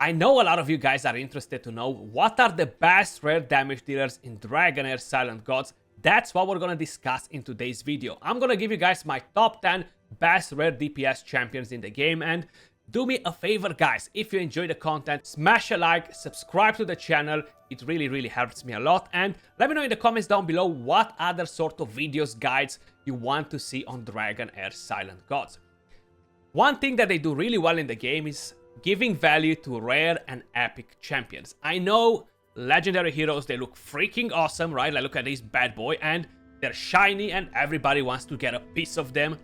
I know a lot of you guys are interested to know what are the best rare damage dealers in Dragonheir Silent Gods. That's what we're gonna discuss in today's video. I'm gonna give you guys my top 10 best rare DPS champions in the game, and do me a favor guys, if you enjoy the content, smash a like, subscribe to the channel, it really helps me a lot, and let me know in the comments down below what other sort of videos, guides you want to see on Dragonheir Silent Gods. One thing that they do really well in the game is giving value to rare and epic champions. I know legendary heroes, they look freaking awesome, right? Like look at this bad boy, and they're shiny and everybody wants to get a piece of them.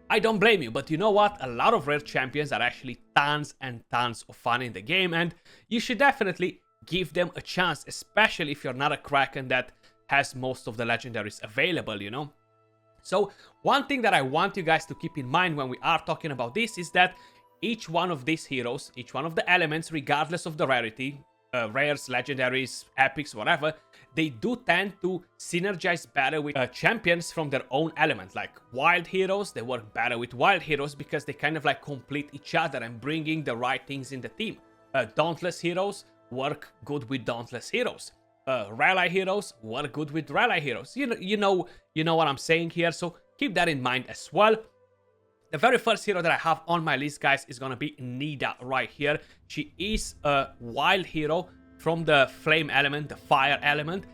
I don't blame you, but you know what? A lot of rare champions are actually tons and tons of fun in the game, and you should definitely give them a chance, especially if you're not a Kraken that has most of the legendaries available, you know? So one thing that I want you guys to keep in mind when we are talking about this is that each one of these heroes, each one of the elements, regardless of the rarity, rares, legendaries, epics, whatever, they do tend to synergize better with champions from their own element. Like wild heroes, they work better with wild heroes because they kind of like complete each other and bringing the right things in the team. Dauntless heroes work good with dauntless heroes. Rally heroes work good with rally heroes. You know what I'm saying here, so keep that in mind as well. The very first hero that I have on my list, guys, is gonna be Nida right here. She is a wild hero from the flame element, the fire element,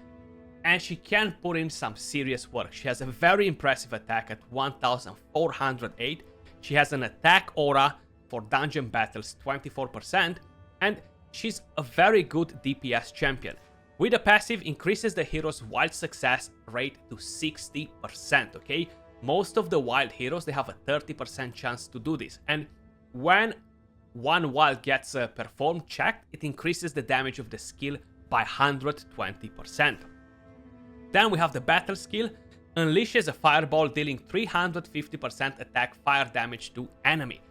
and she can put in some serious work. She has a very impressive attack at 1408. She has an attack aura for dungeon battles, 24%, and she's a very good DPS champion. With a passive, increases the hero's wild success rate to 60%, okay? Most of the wild heroes, they have a 30% chance to do this. And when one wild gets performed checked, it increases the damage of the skill by 120%. Then we have the battle skill. Unleashes a fireball, dealing 350% attack fire damage to enemy.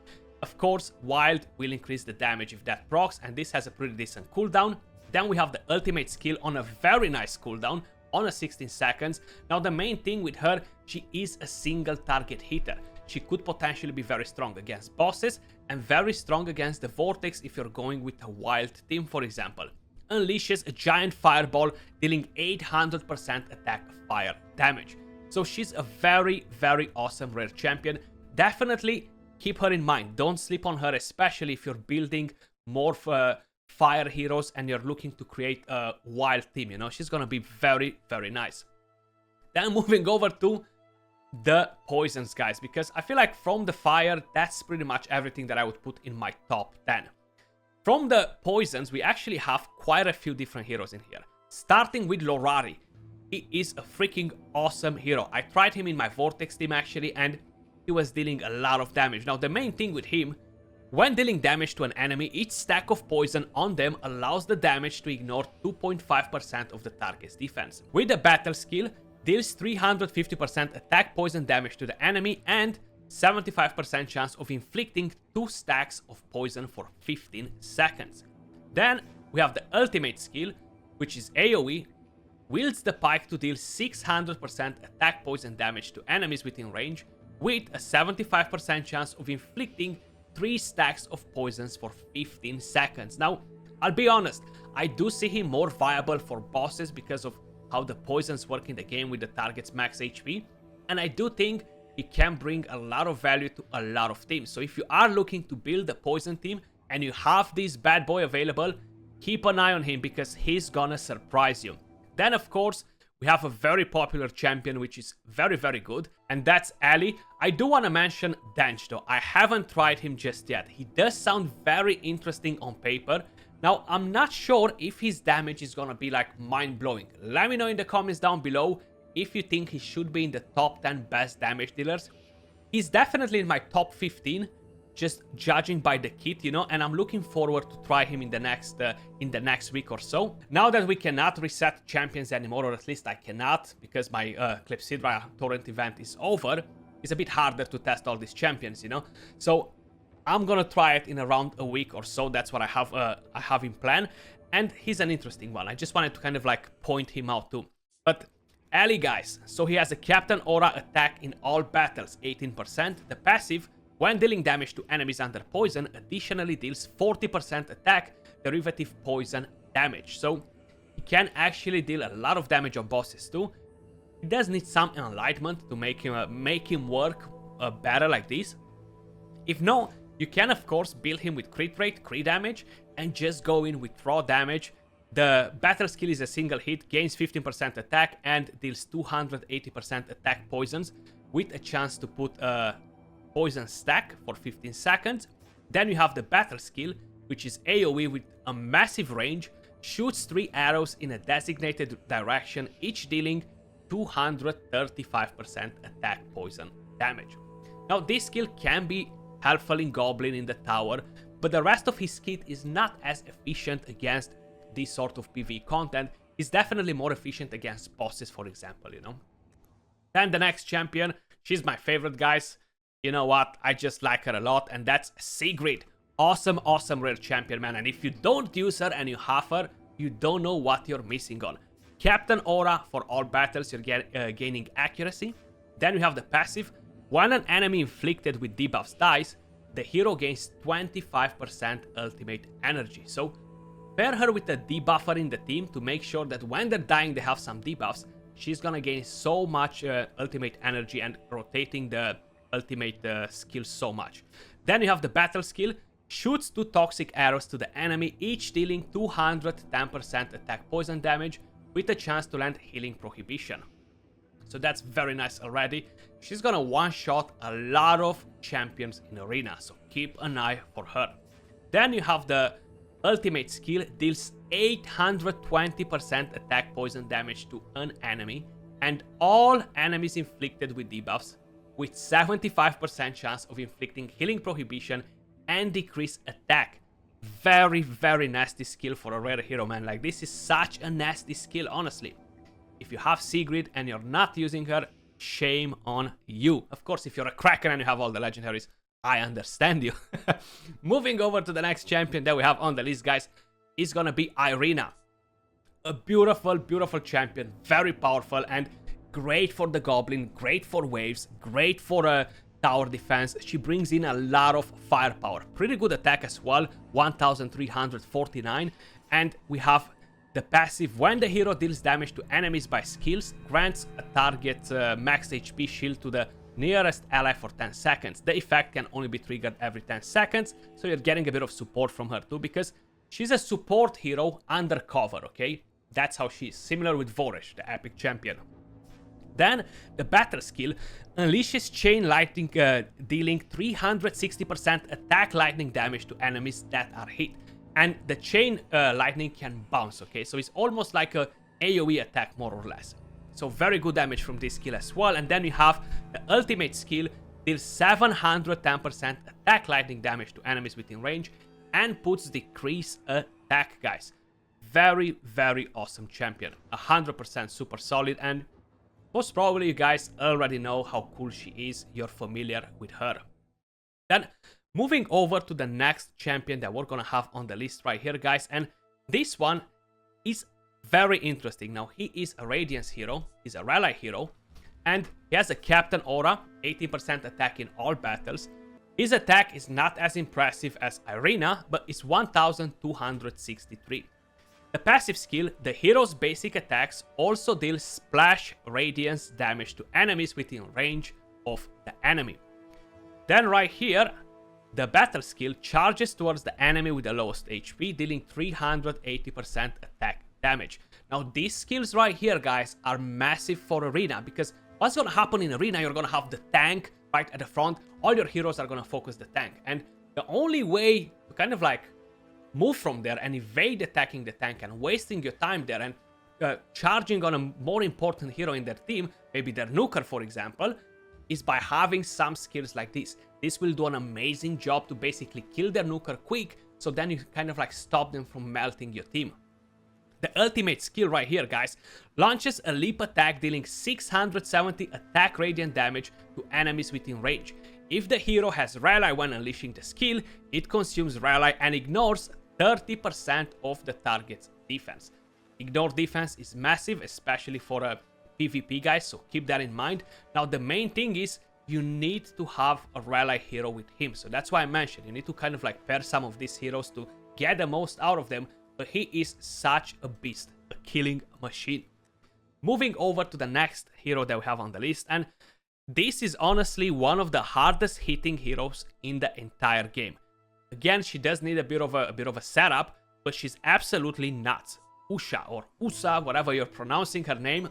Of course, wild will increase the damage if that procs, and this has a pretty decent cooldown. Then we have the ultimate skill on a very nice cooldown, on a 16 seconds. Now the main thing with her, she is a single target hitter. She could potentially be very strong against bosses and very strong against the vortex if you're going with a wild team, for example. Unleashes a giant fireball, dealing 800% attack fire damage. So she's a very awesome rare champion. Definitely keep her in mind. Don't sleep on her, especially if you're building more fire heroes and you're looking to create a wild team, you know? She's gonna be very nice. Then moving over to the poisons, guys, because I feel like from the fire, that's pretty much everything that I would put in my top 10. From the poisons, we actually have quite a few different heroes in here. Starting with Laurari. He is a freaking awesome hero. I tried him in my vortex team actually, and he was dealing a lot of damage. Now the main thing with him, when dealing damage to an enemy, each stack of poison on them allows the damage to ignore 2.5% of the target's defense. With the battle skill, deals 350% attack poison damage to the enemy and 75% chance of inflicting 2 stacks of poison for 15 seconds. Then we have the ultimate skill, which is AoE, wields the pike to deal 600% attack poison damage to enemies within range, with a 75% chance of inflicting 3 stacks of poisons for 15 seconds. Now, I'll be honest, I do see him more viable for bosses because of how the poisons work in the game with the target's max HP, and I do think he can bring a lot of value to a lot of teams. So if you are looking to build a poison team and you have this bad boy available, keep an eye on him because he's gonna surprise you. Then of course, we have a very popular champion which is very good, and that's Ali. I do want to mention Dench though. I haven't tried him just yet. He does sound very interesting on paper. Now, I'm not sure if his damage is gonna be like mind-blowing. Let me know in the comments down below if you think he should be in the top 10 best damage dealers. He's definitely in my top 15, just judging by the kit, you know, and I'm looking forward to try him in the next week or so. Now that we cannot reset champions anymore, or at least I cannot, because my Clepsydra torrent event is over, it's a bit harder to test all these champions, you know. So I'm gonna try it in around a week or so. That's what I have in plan, and he's an interesting one. I just wanted to kind of like point him out too. But Ali, guys, so he has a Captain Aura attack in all battles, 18%. The passive, when dealing damage to enemies under poison, additionally deals 40% attack. The derivative poison damage. So he can actually deal a lot of damage on bosses too. He does need some enlightenment to make him work better like this. If no, you can of course build him with crit rate, crit damage, and just go in with raw damage. The battle skill is a single hit, gains 15% attack and deals 280% attack poisons with a chance to put a poison stack for 15 seconds. Then you have the battle skill, which is AoE with a massive range, shoots 3 arrows in a designated direction, each dealing 235% attack poison damage. Now this skill can be helpful in Goblin in the tower, but the rest of his kit is not as efficient against this sort of PvE content. Is definitely more efficient against bosses, for example, you know. Then the next champion, she's my favorite, guys. You know what, I just like her a lot, and that's Sigrid. Awesome rare champion, man, and if you don't use her and you have her, you don't know what you're missing on. Captain Aura, for all battles you're gaining accuracy. Then we have the passive. When an enemy inflicted with debuffs dies, the hero gains 25% ultimate energy. So pair her with a debuffer in the team to make sure that when they're dying they have some debuffs. She's gonna gain so much ultimate energy and rotating the ultimate skill so much. Then you have the battle skill. Shoots 2 toxic arrows to the enemy, each dealing 210% attack poison damage with a chance to land healing prohibition. So that's very nice already. She's gonna one-shot a lot of champions in Arena, so keep an eye for her. Then you have the ultimate skill, deals 820% attack poison damage to an enemy and all enemies inflicted with debuffs, with 75% chance of inflicting healing prohibition and decrease attack. Very nasty skill for a rare hero, man. Like, this is such a nasty skill, honestly. If you have Sigrid and you're not using her, shame on you. Of course, if you're a Kraken and you have all the legendaries, I understand you. Moving over to the next champion that we have on the list, guys, is gonna be Irina. A beautiful champion, very powerful and great for the Goblin, great for waves, great for tower defense. She brings in a lot of firepower. Pretty good attack as well, 1349. And we have the passive. When the hero deals damage to enemies by skills, grants a target max HP shield to the nearest ally for 10 seconds. The effect can only be triggered every 10 seconds, so you're getting a bit of support from her too, because she's a support hero undercover, okay? That's how she is, similar with Voresh, the epic champion. Then, the battle skill unleashes chain lightning, dealing 360% attack lightning damage to enemies that are hit. And the chain lightning can bounce, okay? So it's almost like a AoE attack, more or less. So very good damage from this skill as well. And then we have the ultimate skill, deals 710% attack lightning damage to enemies within range and puts decrease attack, guys. Very awesome champion. 100% super solid, and most probably you guys already know how cool she is. You're familiar with her. Then moving over to the next champion that we're gonna have on the list right here, guys, and this one is very interesting. Now, he is a Radiance hero, he's a Rally hero, and he has a Captain Aura, 80% attack in all battles. His attack is not as impressive as Irina, but it's 1263. The passive skill, the hero's basic attacks also deal splash radiance damage to enemies within range of the enemy. Then right here, the battle skill charges towards the enemy with the lowest HP, dealing 380% attack damage. Now, these skills right here, guys, are massive for Arena, because what's gonna happen in Arena, you're gonna have the tank right at the front. All your heroes are gonna focus the tank, and the only way to kind of like move from there and evade attacking the tank and wasting your time there and charging on a more important hero in their team, maybe their nuker, for example, is by having some skills like this. This will do an amazing job to basically kill their nuker quick, so then you kind of like stop them from melting your team. The ultimate skill right here, guys, launches a leap attack dealing 670 attack radiant damage to enemies within range. If the hero has Rally when unleashing the skill, it consumes Rally and ignores 30% of the target's defense. Ignore defense is massive, especially for a PvP, guys, so keep that in mind. Now, the main thing is you need to have a Rally hero with him, so that's why I mentioned you need to kind of like pair some of these heroes to get the most out of them, but he is such a beast, a killing machine. Moving over to the next hero that we have on the list, and this is honestly one of the hardest hitting heroes in the entire game. Again, she does need a bit of a setup, but she's absolutely nuts. Usha, or Usa, whatever you're pronouncing her name.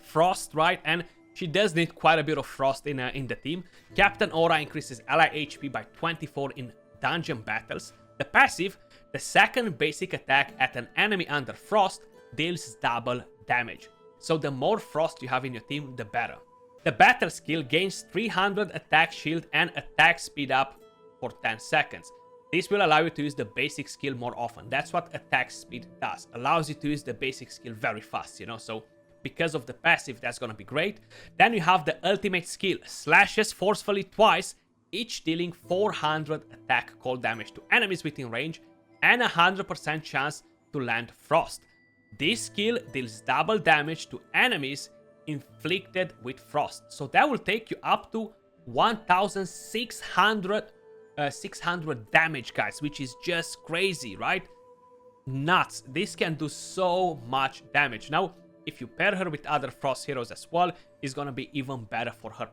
Frost, right? And she does need quite a bit of Frost in the team. Captain Aura increases ally HP by 24 in dungeon battles. The passive, the second basic attack at an enemy under Frost, deals double damage. So the more Frost you have in your team, the better. The battle skill gains 300 attack shield and attack speed up for 10 seconds. This will allow you to use the basic skill more often. That's what attack speed does. Allows you to use the basic skill very fast, you know. So because of the passive, that's going to be great. Then you have the ultimate skill. Slashes forcefully twice, each dealing 400 attack cold damage to enemies within range and a 100% chance to land Frost. This skill deals double damage to enemies inflicted with Frost. So that will take you up to 1,600 600 damage, guys, which is just crazy, right? Nuts. This can do so much damage. Now, if you pair her with other Frost heroes as well, it's gonna be even better for her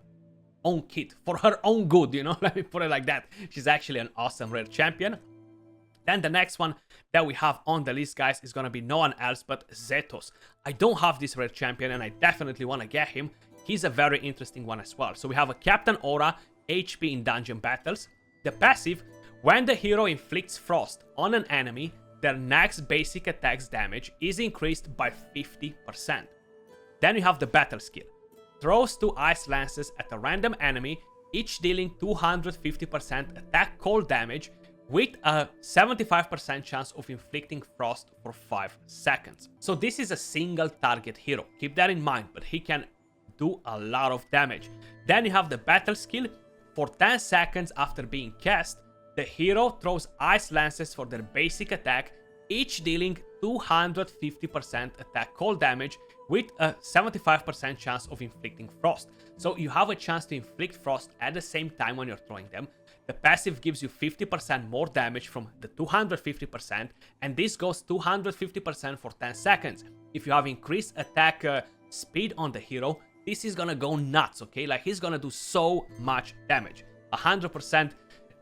own kit, for her own good, you know? Let me put it like that. She's actually an awesome rare champion. Then the next one that we have on the list, guys, is gonna be no one else but Zetos. I don't have this rare champion and I definitely want to get him. He's a very interesting one as well. So we have a Captain Aura, HP in dungeon battles. The passive, when the hero inflicts Frost on an enemy, their next basic attack's damage is increased by 50%. Then you have the battle skill. Throws 2 ice lances at a random enemy, each dealing 250% attack cold damage with a 75% chance of inflicting Frost for 5 seconds. So this is a single target hero. Keep that in mind, but he can do a lot of damage. Then you have the battle skill. For 10 seconds after being cast, the hero throws ice lances for their basic attack, each dealing 250% attack cold damage with a 75% chance of inflicting Frost. So you have a chance to inflict Frost at the same time when you're throwing them. The passive gives you 50% more damage from the 250%, and this goes 250% for 10 seconds. If you have increased attack speed on the hero, this is gonna go nuts, okay? Like, he's gonna do so much damage. 100%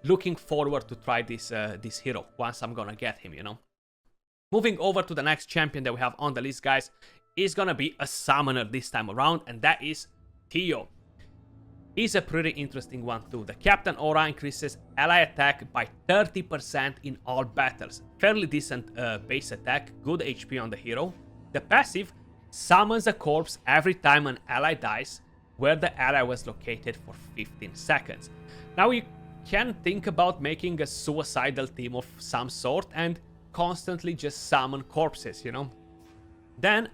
looking forward to try this hero once I'm gonna get him, you know? Moving over to the next champion that we have on the list, guys, is gonna be a summoner this time around, and that is Theo. He's a pretty interesting one too. The Captain Aura increases ally attack by 30% in all battles. Fairly decent base attack, good HP on the hero. The passive summons a corpse every time an ally dies, where the ally was located for 15 seconds. Now you can think about making a suicidal team of some sort and constantly just summon corpses, you know? Then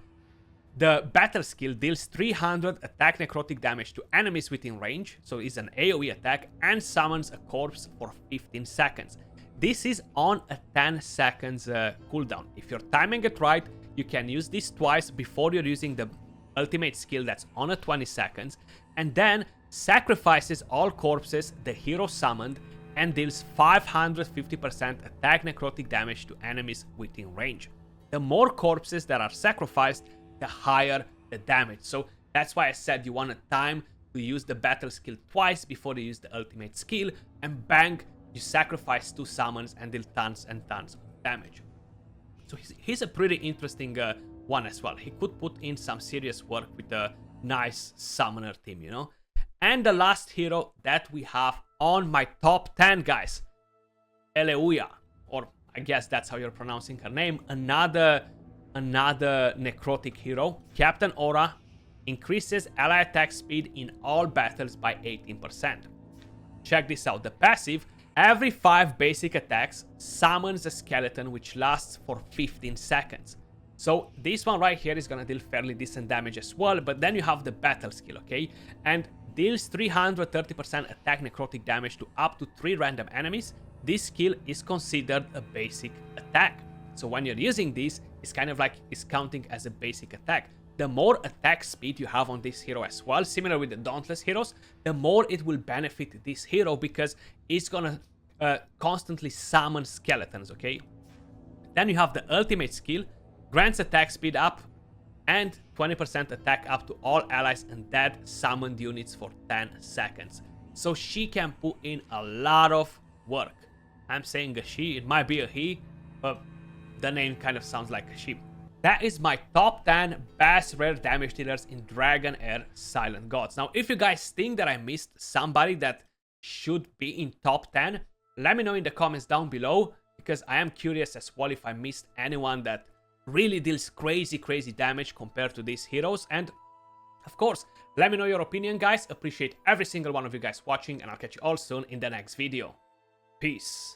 the battle skill deals 300 attack necrotic damage to enemies within range, so it's an AoE attack, and summons a corpse for 15 seconds. This is on a 10 seconds cooldown. If you're timing it right, you can use this twice before you're using the ultimate skill that's on a 20 seconds, and then sacrifices all corpses the hero summoned and deals 550% attack necrotic damage to enemies within range. The more corpses that are sacrificed, the higher the damage. So that's why I said you want a time to use the battle skill twice before you use the ultimate skill, and bang, you sacrifice 2 summons and deal tons and tons of damage. So he's a pretty interesting one as well. He could put in some serious work with a nice summoner team, you know? And the last hero that we have on my top 10, guys, Eleuya, or I guess that's how you're pronouncing her name. Another necrotic hero. Captain Aura increases ally attack speed in all battles by 18%. Check this out. The passive, every 5 basic attacks summons a skeleton which lasts for 15 seconds. So this one right here is gonna deal fairly decent damage as well, but then you have the battle skill, okay? And deals 330% attack necrotic damage to up to 3 random enemies. This skill is considered a basic attack. So when you're using this, it's kind of like it's counting as a basic attack. The more attack speed you have on this hero as well, similar with the Dauntless heroes, the more it will benefit this hero, because it's gonna constantly summon skeletons, okay? Then you have the ultimate skill, grants attack speed up and 20% attack up to all allies and dead summoned units for 10 seconds. So she can put in a lot of work. I'm saying a she, it might be a he, but the name kind of sounds like a she. That is my top 10 best rare damage dealers in Dragonheir Silent Gods. Now, if you guys think that I missed somebody that should be in top 10, let me know in the comments down below, because I am curious as well if I missed anyone that really deals crazy damage compared to these heroes. And of course, let me know your opinion, guys. Appreciate every single one of you guys watching, and I'll catch you all soon in the next video. Peace.